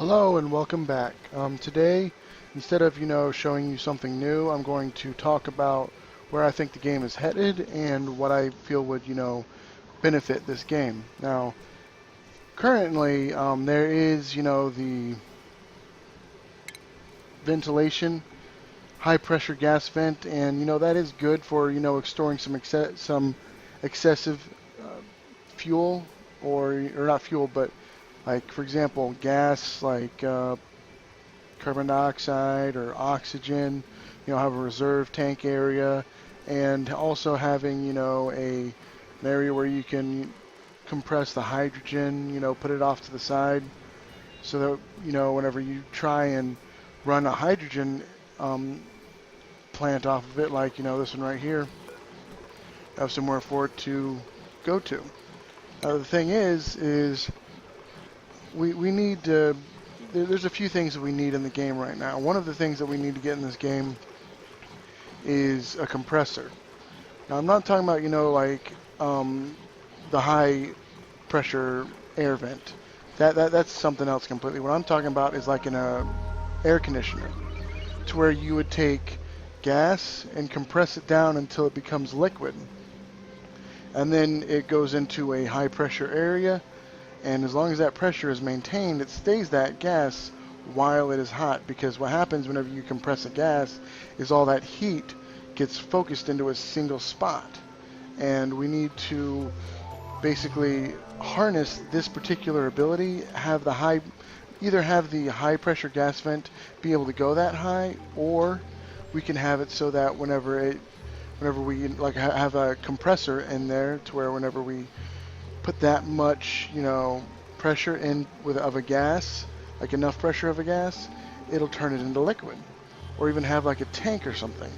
Hello and welcome back. Today, instead of showing you something new, I'm going to talk about where I think the game is headed and what I feel would benefit this game. Now, currently, there is the ventilation, high pressure gas vent, and that is good for storing some excessive fuel or not fuel, but like for example, gas like carbon dioxide or oxygen, have a reserve tank area, and also having, an area where you can compress the hydrogen, put it off to the side so that, whenever you try and run a hydrogen um, plant off of it, like, this one right here, have somewhere for it to go to. The thing is we need to there's a few things that we need in the game right now. One of the things that we need to get in this game is a compressor. Now, I'm not talking about, the high pressure air vent. That's something else completely. What I'm talking about is like in a air conditioner, to where you would take gas and compress it down until it becomes liquid. And then it goes into a high pressure area, and as long as that pressure is maintained, it stays that gas while it is hot, because what happens whenever you compress a gas is all that heat gets focused into a single spot. And we need to basically harness this particular ability, either have the high pressure gas vent be able to go that high, or we can have it so that whenever we like have a compressor in there, to where whenever we put that much, pressure in of a gas, like enough pressure of a gas, it'll turn it into liquid, or even have like a tank or something.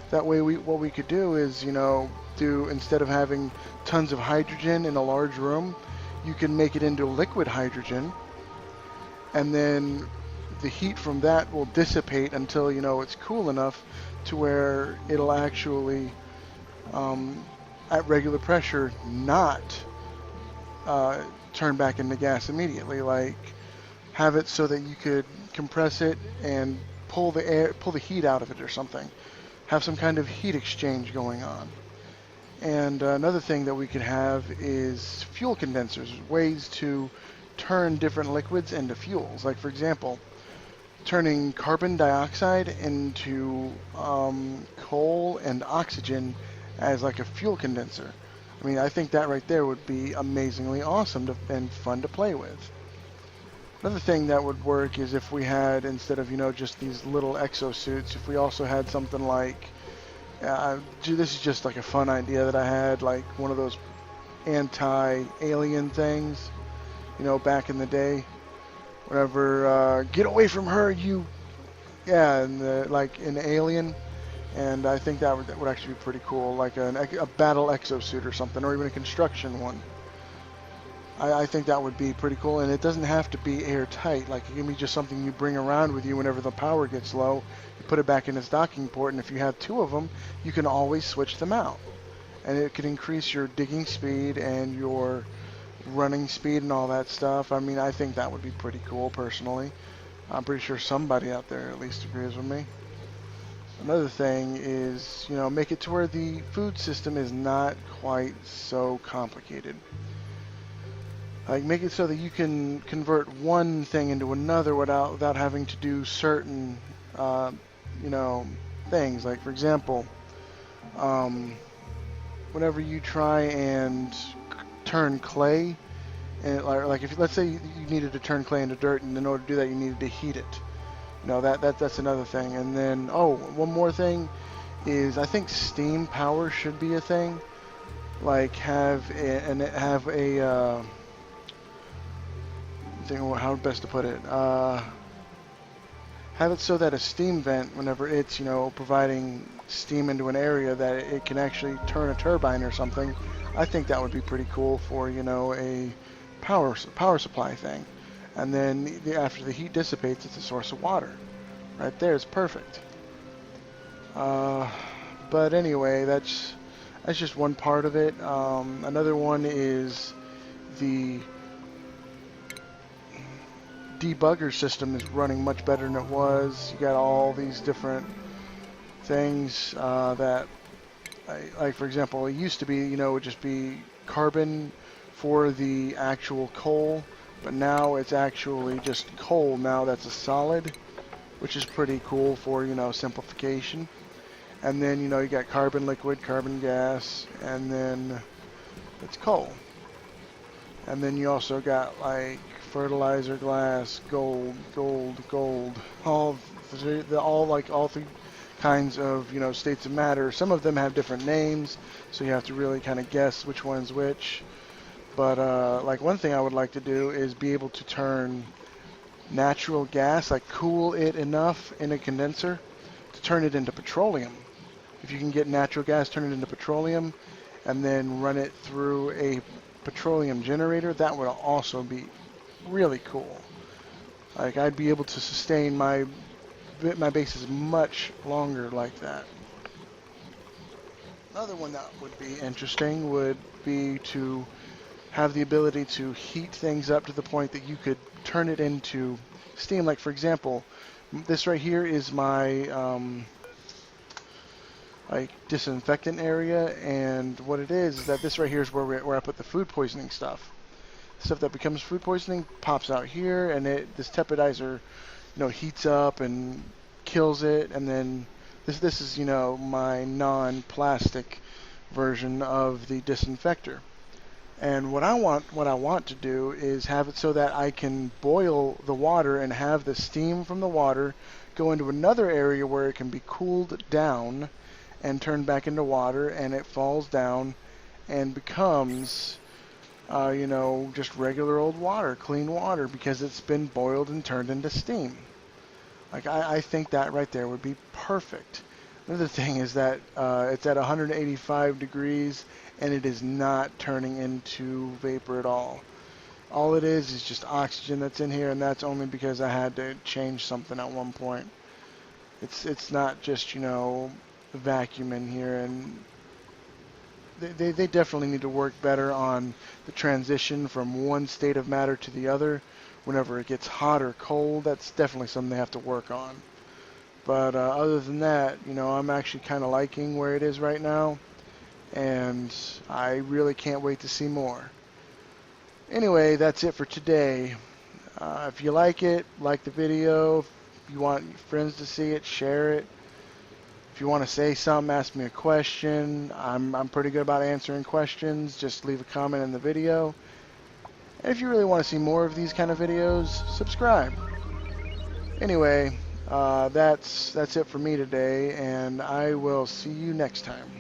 That way, what we could do is, instead of having tons of hydrogen in a large room, you can make it into liquid hydrogen, and then the heat from that will dissipate until it's cool enough to where it'll actually, at regular pressure, not turn back into gas immediately. Like, have it so that you could compress it and pull the heat out of it or something. Have some kind of heat exchange going on. And another thing that we could have is fuel condensers, ways to turn different liquids into fuels. Like, for example, turning carbon dioxide into coal and oxygen as like a fuel condenser. I mean, I think that right there would be amazingly awesome and fun to play with. Another thing that would work is if we had, instead of, just these little exosuits, if we also had something like, this is just like a fun idea that I had, like one of those anti-alien things, back in the day. Whenever, get away from her, you, yeah, and like an alien. And I think that would actually be pretty cool, like a battle exosuit or something, or even a construction one. I think that would be pretty cool, and it doesn't have to be airtight. Like, it can be just something you bring around with you whenever the power gets low. You put it back in its docking port, and if you have two of them, you can always switch them out. And it could increase your digging speed and your running speed and all that stuff. I mean, I think that would be pretty cool, personally. I'm pretty sure somebody out there at least agrees with me. Another thing is, make it to where the food system is not quite so complicated. Like, make it so that you can convert one thing into another without having to do certain, things. Like, for example, whenever you try and turn clay, and like if let's say you needed to turn clay into dirt, and in order to do that, you needed to heat it. That's another thing. And then, one more thing is, I think steam power should be a thing. Like, have a how best to put it. Have it so that a steam vent, whenever it's providing steam into an area, that it can actually turn a turbine or something. I think that would be pretty cool for a power supply thing. And then after the heat dissipates, it's a source of water. Right there is perfect. But anyway, that's just one part of it. Another one is the debugger system is running much better than it was. You got all these different things that, like for example, it used to be, it would just be carbon for the actual coal, but now it's actually just coal. Now that's a solid, which is pretty cool for, simplification. And then, you got carbon liquid, carbon gas, and then it's coal. And then you also got like fertilizer, glass, gold, all three kinds of, states of matter. Some of them have different names, so you have to really kind of guess which one's which. But like one thing I would like to do is be able to turn natural gas, like cool it enough in a condenser to turn it into petroleum. If you can get natural gas, turn it into petroleum, and then run it through a petroleum generator, that would also be really cool. Like I'd be able to sustain my bases much longer like that. Another one that would be interesting would be to have the ability to heat things up to the point that you could turn it into steam. Like for example, this right here is my like disinfectant area, and what it is that this right here is where I put the food poisoning stuff. Stuff that becomes food poisoning pops out here, and this tepidizer, heats up and kills it, and then this is my non-plastic version of the disinfector. And what I want to do is have it so that I can boil the water and have the steam from the water go into another area where it can be cooled down and turned back into water, and it falls down and becomes just regular old water, clean water, because it's been boiled and turned into steam. Like I think that right there would be perfect. Another thing is that it's at 185 degrees and it is not turning into vapor at all. All it is just oxygen that's in here, and that's only because I had to change something at one point. It's not just, vacuum in here, and they definitely need to work better on the transition from one state of matter to the other. Whenever it gets hot or cold, that's definitely something they have to work on. But other than that, I'm actually kind of liking where it is right now, and I really can't wait to see more. Anyway, that's it for today. If you like it, like the video. If you want your friends to see it, share it. If you want to say something, ask me a question. I'm pretty good about answering questions. Just leave a comment in the video. And if you really want to see more of these kind of videos, subscribe. Anyway, that's it for me today, and I will see you next time.